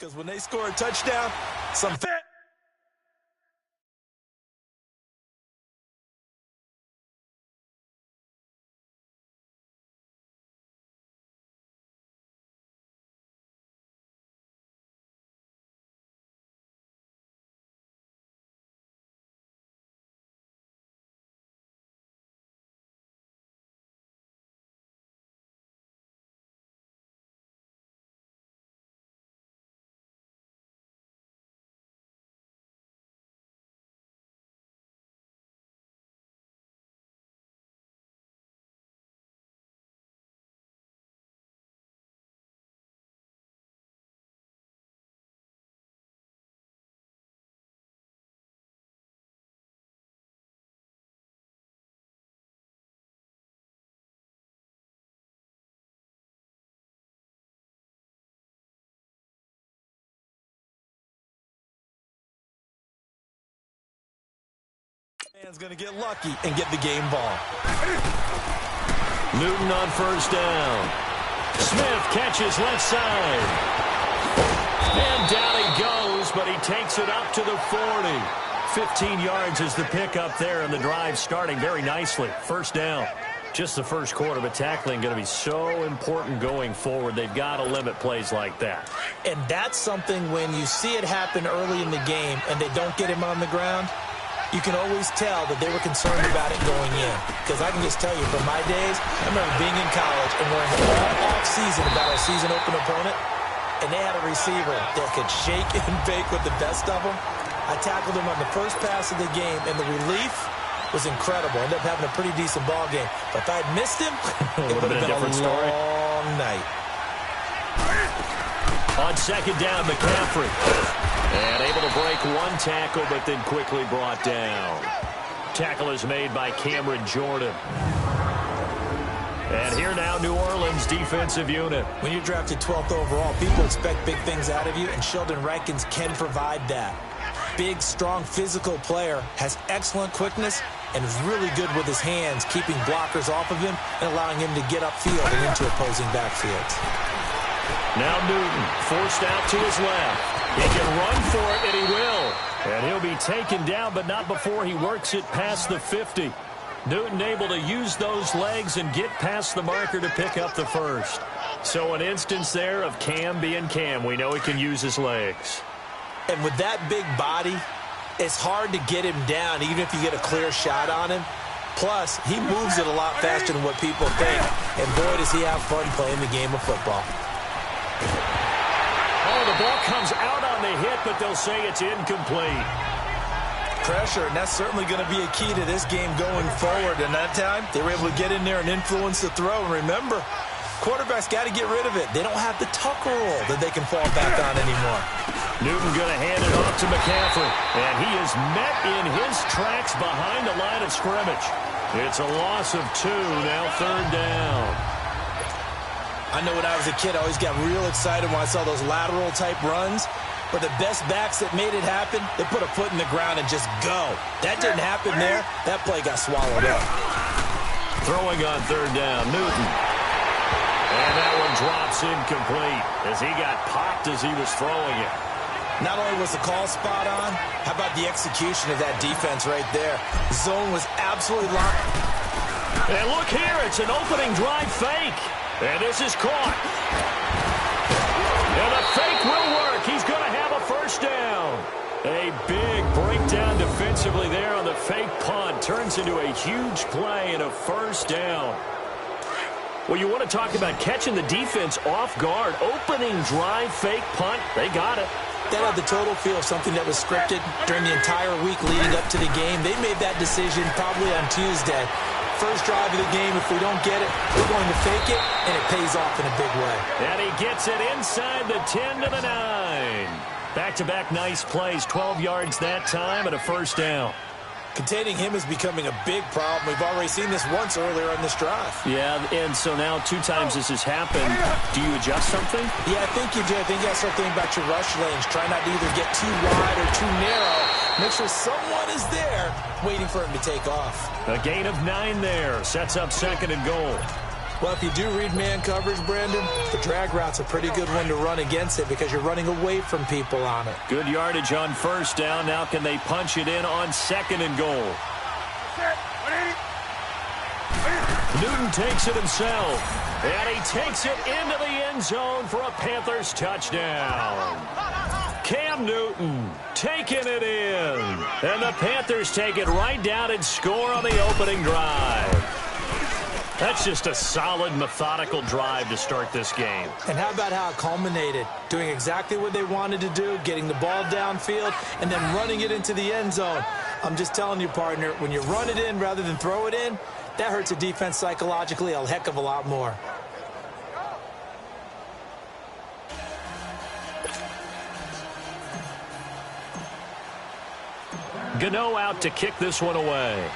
Because when they score a touchdown, some fat. Man's going to get lucky and get the game ball. Newton on first down. Smith catches left side. And down he goes, but he takes it up to the 40. 15 yards is the pickup there, and the drive starting very nicely. First down. Just the first quarter, but tackling going to be so important going forward. They've got to limit plays like that. And that's something when you see it happen early in the game and they don't get him on the ground, you can always tell that they were concerned about it going in. Because I can just tell you, from my days, I remember being in college and worrying all off-season about our season-open opponent, and they had a receiver that could shake and bake with the best of them. I tackled him on the first pass of the game, and the relief was incredible. Ended up having a pretty decent ball game. But if I had missed him, it would have been a long night. On second down, McCaffrey. And able to break one tackle, but then quickly brought down. Tackle is made by Cameron Jordan. And here now, New Orleans defensive unit. When you're drafted 12th overall, people expect big things out of you, and Sheldon Rankins can provide that. Big, strong, physical player, has excellent quickness, and is really good with his hands, keeping blockers off of him and allowing him to get upfield and into opposing backfields. Now Newton, forced out to his left. He can run for it, and he will. And he'll be taken down, but not before he works it past the 50. Newton able to use those legs and get past the marker to pick up the first. So an instance there of Cam being Cam. We know he can use his legs. And with that big body, it's hard to get him down, even if you get a clear shot on him. Plus, he moves it a lot faster than what people think. And boy, does he have fun playing the game of football. Oh, the ball comes out on the hit, but they'll say it's incomplete. Pressure, and that's certainly going to be a key to this game going forward. And that time, they were able to get in there and influence the throw. And remember, quarterbacks got to get rid of it. They don't have the tuck rule that they can fall back on anymore. Newton going to hand it off to McCaffrey. And he is met in his tracks behind the line of scrimmage. It's a loss of 2, now third down. I know when I was a kid, I always got real excited when I saw those lateral-type runs. But the best backs that made it happen, they put a foot in the ground and just go. That didn't happen there. That play got swallowed up. Throwing on third down, Newton. And that one drops incomplete as he got popped as he was throwing it. Not only was the call spot on, how about the execution of that defense right there? The zone was absolutely locked. And look here, it's an opening drive fake. And this is caught. And the fake will work. He's going to have a first down. A big breakdown defensively there on the fake punt. Turns into a huge play and a first down. Well, you want to talk about catching the defense off guard. Opening drive, fake punt. They got it. That had the total feel of something that was scripted during the entire week leading up to the game. They made that decision probably on Tuesday. First drive of the game, if we don't get it, we're going to fake it, and it pays off in a big way. And he gets it inside the 10 to the 9. Back-to-back nice plays, 12 yards that time and a first down. Containing him is becoming a big problem. We've already seen this once earlier on this drive. Yeah, and so now 2 times this has happened. Do you adjust something? Yeah, I think you do. I think you got to start thinking about your rush lanes. Try not to either get too wide or too narrow. Make sure someone is there waiting for him to take off. A gain of 9 there. Sets up second and goal. Well, if you do read man coverage, Brandon, the drag route's a pretty good one to run against it because you're running away from people on it. Good yardage on first down. Now can they punch it in on second and goal? Newton takes it himself, and he takes it into the end zone for a Panthers touchdown. Cam Newton taking it in, and the Panthers take it right down and score on the opening drive. That's just a solid, methodical drive to start this game. And how about how it culminated? Doing exactly what they wanted to do, getting the ball downfield, and then running it into the end zone. I'm just telling you, partner, when you run it in rather than throw it in, that hurts a defense psychologically a heck of a lot more. Gano out to kick this one away.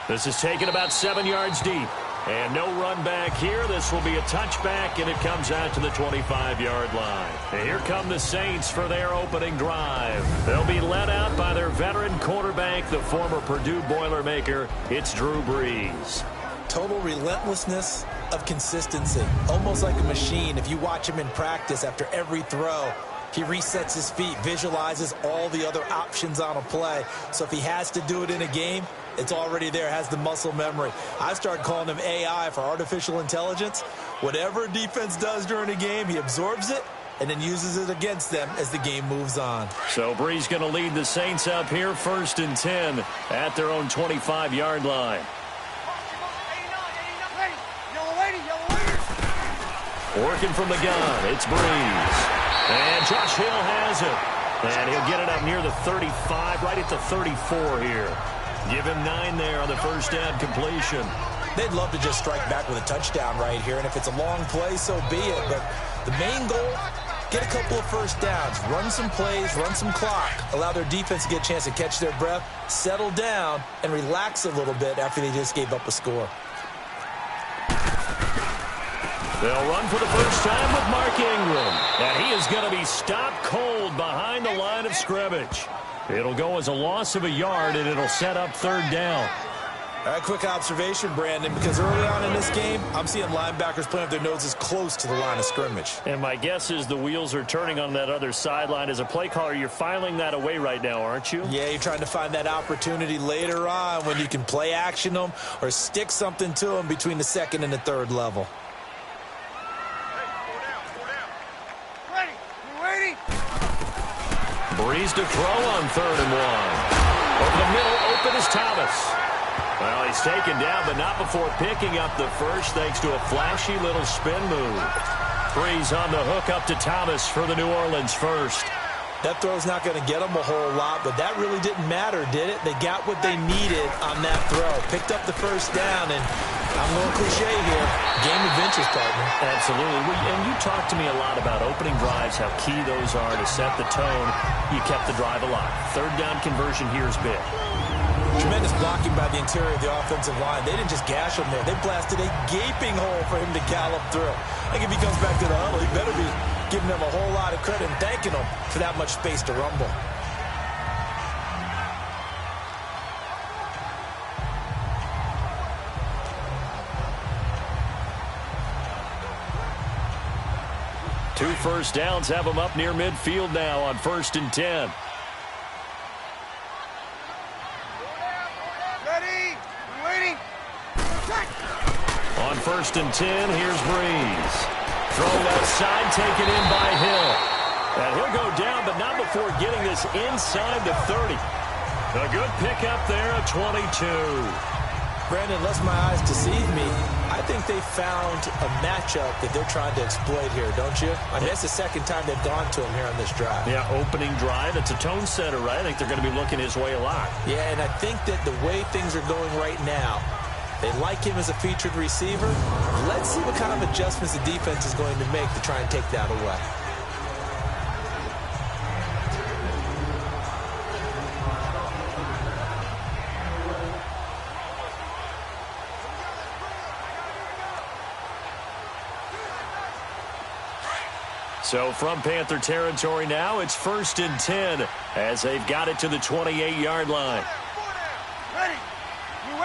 This is taken about 7 yards deep. And no run back here. This will be a touchback, and it comes out to the 25-yard line. And here come the Saints for their opening drive. They'll be led out by their veteran quarterback, the former Purdue Boilermaker. It's Drew Brees. Total relentlessness of consistency. Almost like a machine. If you watch him in practice after every throw, he resets his feet, visualizes all the other options on a play. So if he has to do it in a game, it's already there, has the muscle memory. I started calling him AI for artificial intelligence. Whatever defense does during a game, he absorbs it and then uses it against them as the game moves on. So Brees going to lead the Saints up here, 1st and 10 at their own 25-yard line. Working from the gun, it's Brees. And Josh Hill has it. And he'll get it up near the 35, right at the 34 here. Give him 9 there on the first down completion. They'd love to just strike back with a touchdown right here, and if it's a long play, so be it. But the main goal, get a couple of first downs, run some plays, run some clock, allow their defense to get a chance to catch their breath, settle down, and relax a little bit after they just gave up a score. They'll run for the first time with Mark Ingram, and he is going to be stopped cold behind the line of scrimmage. It'll go as a loss of a yard, and it'll set up 3rd down. All right, quick observation, Brandon, because early on in this game, I'm seeing linebackers playing with their noses close to the line of scrimmage. And my guess is the wheels are turning on that other sideline. As a play caller, you're filing that away right now, aren't you? Yeah, you're trying to find that opportunity later on when you can play action them or stick something to them between the 2nd and the 3rd level. Brees to throw on 3rd and 1. Over the middle, open is Thomas. Well, he's taken down, but not before picking up the first, thanks to a flashy little spin move. Brees on the hook up to Thomas for the New Orleans first. That throw's not going to get them a whole lot, but that really didn't matter, did it? They got what they needed on that throw. Picked up the first down, and I'm going cliche here. Game of inches, partner. Absolutely. And you talked to me a lot about opening drives, how key those are to set the tone. You kept the drive alive. 3rd down conversion here is big. Tremendous blocking by the interior of the offensive line. They didn't just gash him there. They blasted a gaping hole for him to gallop through. I think if he comes back to the huddle, he better be giving them a whole lot of credit and thanking them for that much space to rumble. Two first downs have them up near midfield now on 1st and 10. On 1st and 10, here's Brees. Throw left side, taken in by Hill. And he'll go down, but not before getting this inside the 30. A good pickup there at 22. Brandon, unless my eyes deceive me, I think they found a matchup that they're trying to exploit here, don't you? I mean, it's the 2nd time they've gone to him here on this drive. Yeah, opening drive. It's a tone setter, right? I think they're going to be looking his way a lot. Yeah, and I think that the way things are going right now, they like him as a featured receiver. Let's see what kind of adjustments the defense is going to make to try and take that away. So from Panther territory now, it's 1st and 10 as they've got it to the 28-yard line. Ready. You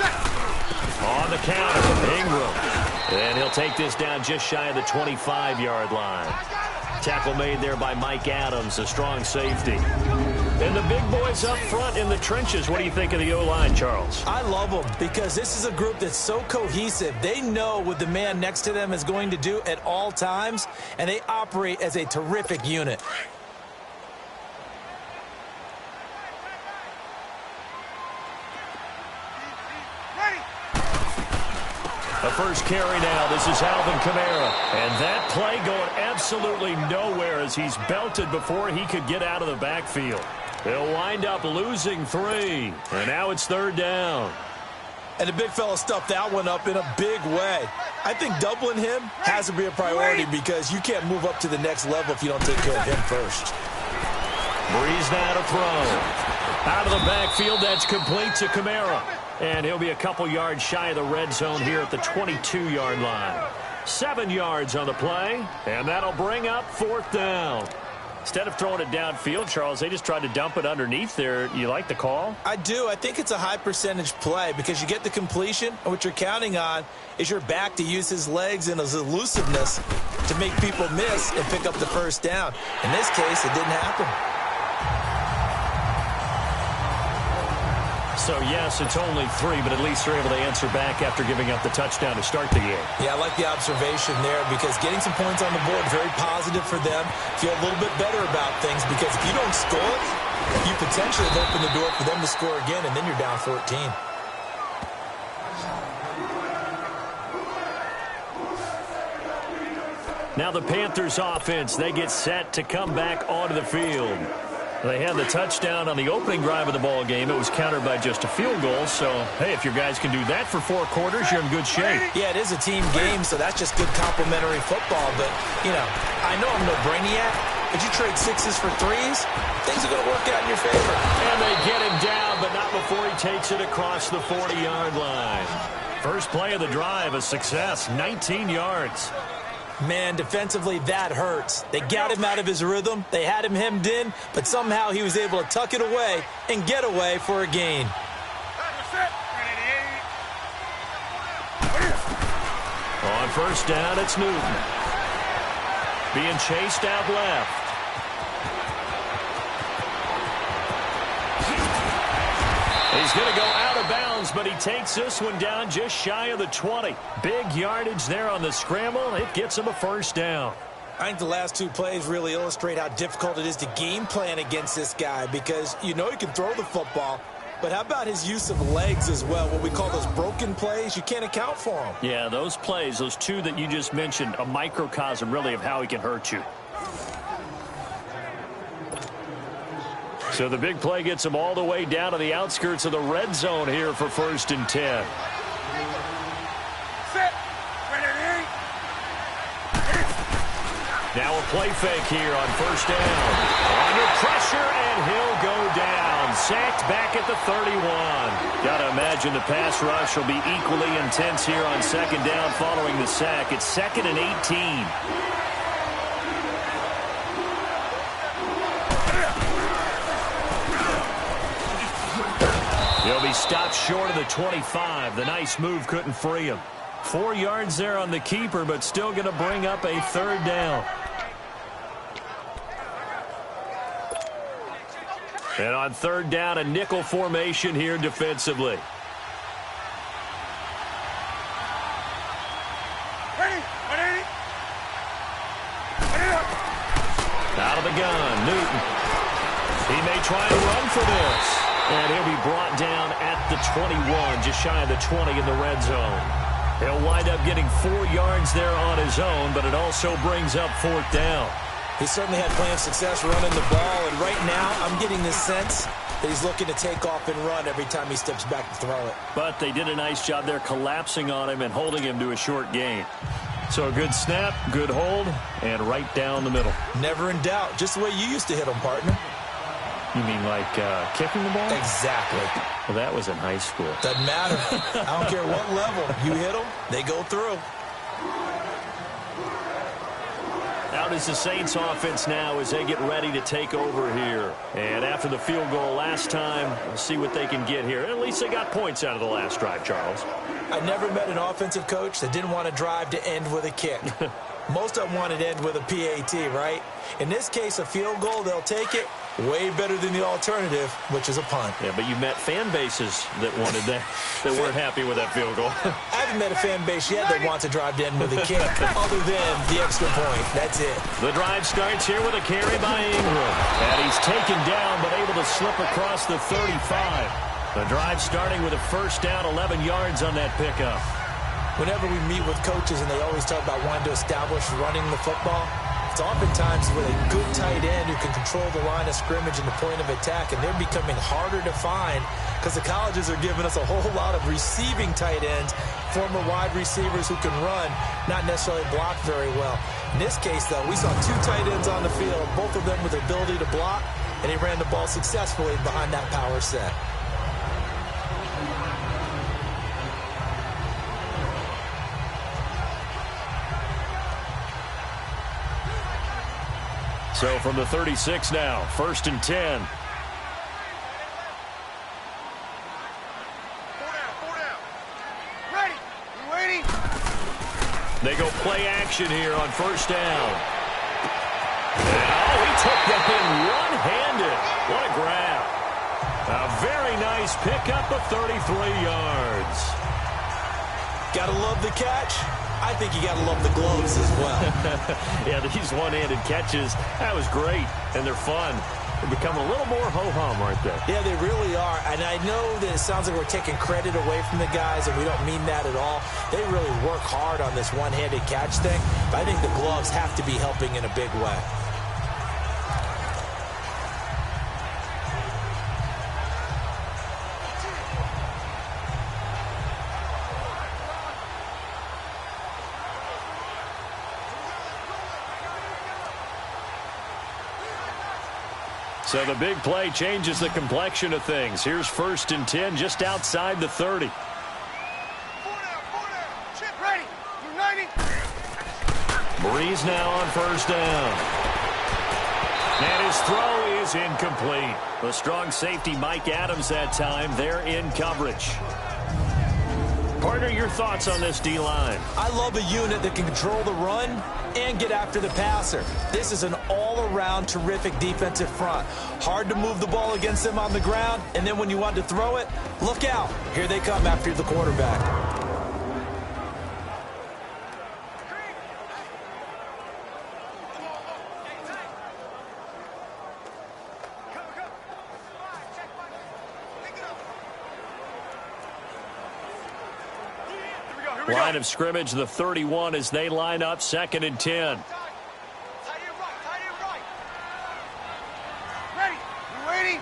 On the counter, Ingram. And he'll take this down just shy of the 25-yard line. Tackle made there by Mike Adams, a strong safety. And the big boys up front in the trenches. What do you think of the O-line, Charles? I love them because this is a group that's so cohesive. They know what the man next to them is going to do at all times, and they operate as a terrific unit. The first carry now. This is Alvin Kamara. And that play going absolutely nowhere as he's belted before he could get out of the backfield. They'll wind up losing 3. And now it's 3rd down. And the big fella stuffed that one up in a big way. I think doubling him has to be a priority because you can't move up to the next level if you don't take care of him first. Breeze now to throw. Out of the backfield, that's complete to Kamara. And he'll be a couple yards shy of the red zone here at the 22-yard line. 7 yards on the play, and that'll bring up 4th down. Instead of throwing it downfield, Charles, they just tried to dump it underneath there. You like the call? I do. I think it's a high-percentage play because you get the completion, and what you're counting on is your back to use his legs and his elusiveness to make people miss and pick up the first down. In this case, it didn't happen. So, yes, it's only 3, but at least they're able to answer back after giving up the touchdown to start the game. Yeah, I like the observation there because getting some points on the board, very positive for them. Feel a little bit better about things because if you don't score, you potentially have opened the door for them to score again, and then you're down 14. Now the Panthers offense, they get set to come back onto the field. They had the touchdown on the opening drive of the ball game. It was countered by just a field goal. So, hey, if your guys can do that for 4 quarters, you're in good shape. Yeah, it is a team game, so that's just good complementary football. But, you know, I know I'm no brainiac, but you trade 6s for 3s, things are going to work out in your favor. And they get him down, but not before he takes it across the 40-yard line. First play of the drive, a success, 19 yards. Man, defensively, that hurts. They got him out of his rhythm. They had him hemmed in, but somehow he was able to tuck it away and get away for a gain. On first down, it's Newton. Being chased out left. He's going to go out of bounds, but he takes this one down just shy of the 20. Big yardage there on the scramble. It gets him a first down. I think the last 2 plays really illustrate how difficult it is to game plan against this guy because you know he can throw the football, but how about his use of legs as well? What we call those broken plays, you can't account for them. Yeah, those plays, those 2 that you just mentioned, a microcosm really of how he can hurt you. So the big play gets him all the way down to the outskirts of the red zone here for 1st and 10. Now a play fake here on first down. Under pressure, and he'll go down. Sacked back at the 31. Got to imagine the pass rush will be equally intense here on 2nd down following the sack. It's 2nd and 18. He'll be stopped short of the 25. The nice move couldn't free him. 4 yards there on the keeper, but still going to bring up a 3rd down. And on 3rd down, a nickel formation here defensively. Out of the gun, Newton. He may try and run for this. And he'll be brought down at the 21, just shy of the 20 in the red zone. He'll wind up getting 4 yards there on his own, but it also brings up 4th down. He certainly had plenty of success running the ball, and right now I'm getting the sense that he's looking to take off and run every time he steps back to throw it. But they did a nice job there collapsing on him and holding him to a short gain. So a good snap, good hold, and right down the middle. Never in doubt, just the way you used to hit him, partner. You mean like kicking the ball? Exactly. Well, that was in high school. Doesn't matter. I don't care what level. You hit them, they go through. How does the Saints offense now as they get ready to take over here? And after the field goal last time, we'll see what they can get here. At least they got points out of the last drive, Charles. I never met an offensive coach that didn't want to drive to end with a kick. Most of them wanted to end with a PAT, right? In this case, a field goal, they'll take it. Way better than the alternative, which is a punt. Yeah, but you met fan bases that wanted that, that weren't happy with that field goal. I haven't met a fan base yet that wants to drive to end with a kick, other than the extra point. That's it. The drive starts here with a carry by Ingram. And he's taken down, but able to slip across the 35. The drive starting with a first down, 11 yards on that pickup. Whenever we meet with coaches and they always talk about wanting to establish running the football, it's oftentimes with a good tight end who can control the line of scrimmage and the point of attack, and they're becoming harder to find because the colleges are giving us a whole lot of receiving tight ends, former wide receivers who can run, not necessarily block very well. In this case, though, we saw two tight ends on the field, both of them with the ability to block, and he ran the ball successfully behind that power set. So from the 36 now, 1st and 10. Ready. You waiting? They go play action here on 1st down. Oh, he took that in one-handed. What a grab. A very nice pickup of 33 yards. Gotta love the catch. I think you got to love the gloves as well. Yeah, these one-handed catches, that was great, and they're fun. They're becoming a little more ho-hum, aren't they? Yeah, they really are, and I know that it sounds like we're taking credit away from the guys, and we don't mean that at all. They really work hard on this one-handed catch thing, but I think the gloves have to be helping in a big way. So the big play changes the complexion of things. Here's 1st and 10 just outside the 30. Chip ready. United. Breeze now on 1st down. And his throw is incomplete. The strong safety Mike Adams that time. They're in coverage. Partner, your thoughts on this D-line? I love a unit that can control the run and get after the passer. This is an all-around terrific defensive front. Hard to move the ball against them on the ground, and then when you want to throw it, look out. Here they come after the quarterback. Line of scrimmage, the 31 as they line up 2nd and 10. Tight right. Ready. You waiting?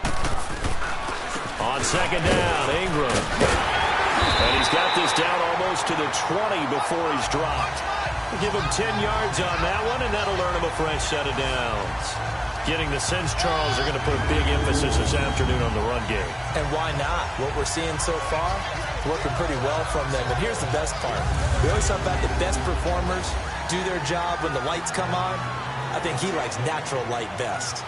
On 2nd down, Ingram. And he's got this down almost to the 20 before he's dropped. Give him 10 yards on that one, and that'll earn him a fresh set of downs. Getting the sense, Charles, they're going to put a big emphasis this afternoon on the run game. And why not? What we're seeing so far, working pretty well from them. And here's the best part. We always talk about the best performers do their job when the lights come on. I think he likes natural light best.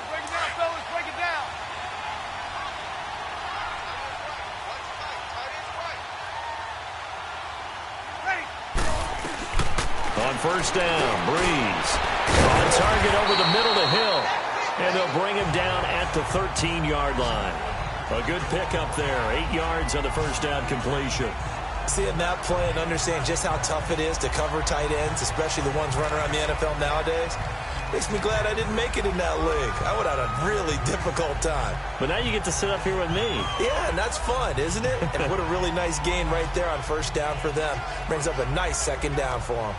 Break it down, fellas. Break it down. Ready. On 1st down, Breeze. On target over the middle to Hill. And they'll bring him down at the 13-yard line. A good pickup there. 8 yards on the 1st down completion. Seeing that play and understand just how tough it is to cover tight ends, especially the ones running around the NFL nowadays, makes me glad I didn't make it in that league. I would have had a really difficult time. But now you get to sit up here with me. Yeah, and that's fun, isn't it? And what a really nice gain right there on 1st down for them. Brings up a nice 2nd down for them.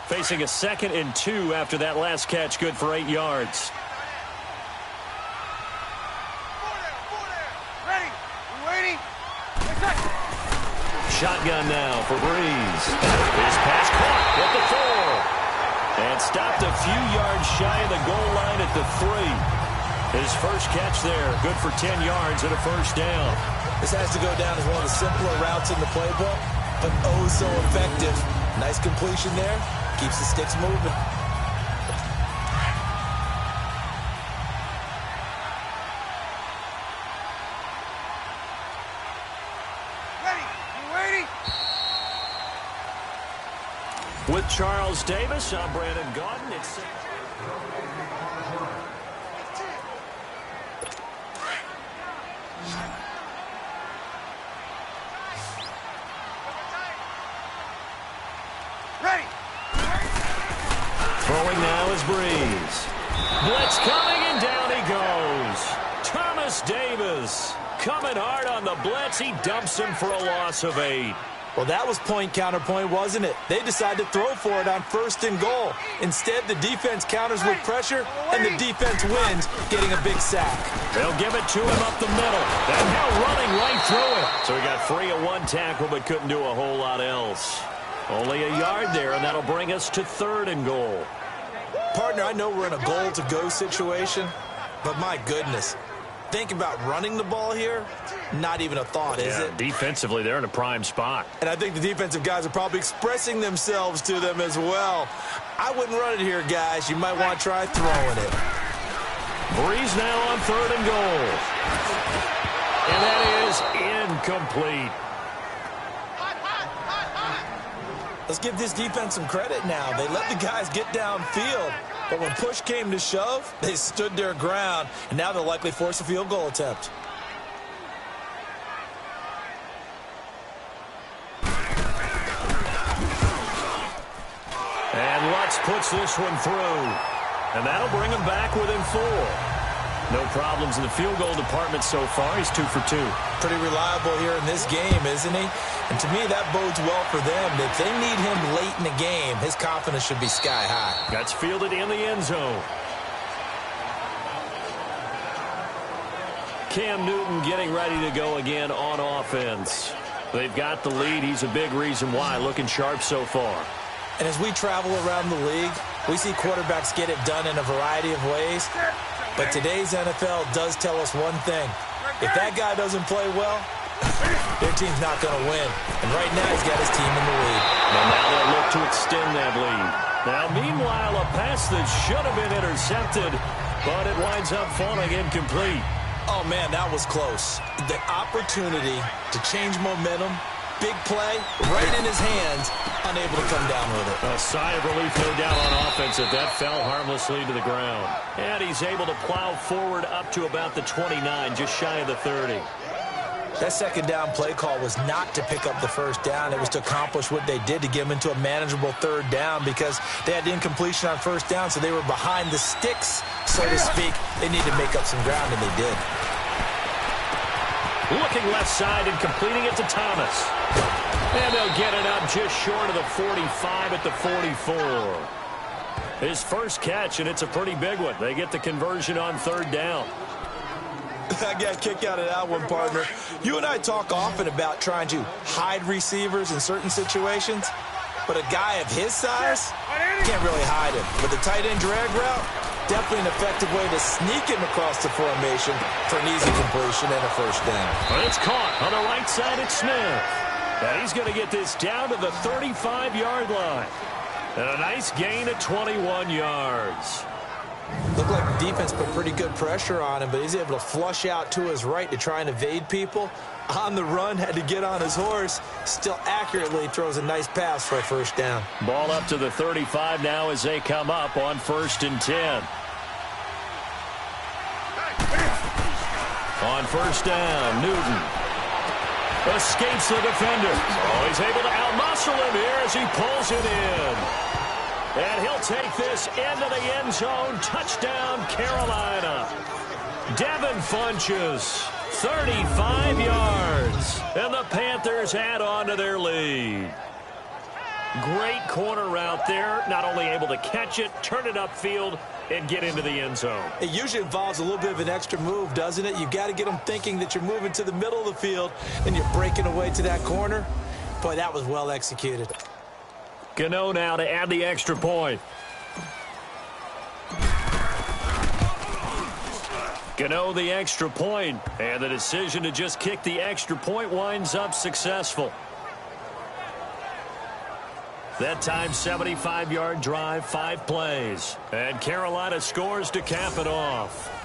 Facing a 2nd and 2 after that last catch, good for 8 yards. Ready. You waiting? Shotgun now for Breeze. His pass caught at the 4. And stopped a few yards shy of the goal line at the 3. His first catch there, good for 10 yards and a first down. This has to go down as one of the simpler routes in the playbook, but oh so effective. Nice completion there. Keeps the sticks moving. With Charles Davis, I'm Brandon Gaudin. It's Ready. throwing now is Breeze. Blitz coming, and down he goes. Thomas Davis coming hard on the blitz. He dumps him for a loss of 8. Well, that was point counterpoint, wasn't it? They decided to throw for it on 1st and goal. Instead, the defense counters with pressure, and the defense wins, getting a big sack. They'll give it to him up the middle. And now running right through it. So he got free of one tackle, but couldn't do a whole lot else. Only a yard there, and that'll bring us to 3rd and goal. Partner, I know we're in a goal-to-go situation, but my goodness. Think about running the ball here. Not even a thought, is it? Defensively, they're in a prime spot. And I think the defensive guys are probably expressing themselves to them as well. I wouldn't run it here, guys. You might want to try throwing it. Breeze now on 3rd and goal. And that is incomplete. Let's give this defense some credit now. They let the guys get downfield. But when push came to shove, they stood their ground, and now they'll likely force a field goal attempt. And Lutz puts this one through. And that'll bring him back within 4. No problems in the field goal department so far. He's 2 for 2. Pretty reliable here in this game, isn't he? And to me, that bodes well for them. If they need him late in the game, his confidence should be sky high. That's fielded in the end zone. Cam Newton getting ready to go again on offense. They've got the lead. He's a big reason why. Looking sharp so far. And as we travel around the league, we see quarterbacks get it done in a variety of ways. But today's NFL does tell us one thing. If that guy doesn't play well, their team's not going to win. And right now, he's got his team in the lead. And now they'll look to extend that lead. Now, meanwhile, a pass that should have been intercepted, but it winds up falling incomplete. Oh, man, that was close. The opportunity to change momentum, big play, right in his hands, unable to come down with it. A sigh of relief, no doubt, on offense if that fell harmlessly to the ground. And he's able to plow forward up to about the 29, just shy of the 30. That second down play call was not to pick up the first down. It was to accomplish what they did to get them into a manageable 3rd down because they had incompletion on 1st down, so they were behind the sticks, so to speak. They needed to make up some ground, and they did. Looking left side and completing it to Thomas. And they'll get it up just short of the 45 at the 44. His first catch, and it's a pretty big one. They get the conversion on 3rd down. I got a kick out of that one, partner. You and I talk often about trying to hide receivers in certain situations, but a guy of his size can't really hide him. But the tight end drag route, definitely an effective way to sneak him across the formation for an easy completion and a first down. Well, it's caught on the right side at Smith. And he's going to get this down to the 35-yard line. And a nice gain of 21 yards. Looked like the defense put pretty good pressure on him, but he's able to flush out to his right to try and evade people. On the run, had to get on his horse. Still accurately throws a nice pass for a first down. Ball up to the 35 now as they come up on 1st and 10. On 1st down, Newton escapes the defender. Oh, he's able to outmuscle him here as he pulls it in. And he'll take this into the end zone. Touchdown, Carolina. Devin Funchess, 35 yards. And the Panthers add on to their lead. Great corner route there. Not only able to catch it, turn it upfield, and get into the end zone. It usually involves a little bit of an extra move, doesn't it? You've got to get them thinking that you're moving to the middle of the field, and you're breaking away to that corner. Boy, that was well executed. Gano now to add the extra point. Gano the extra point, and the decision to just kick the extra point winds up successful. That time, 75-yard drive, 5 plays. And Carolina scores to cap it off.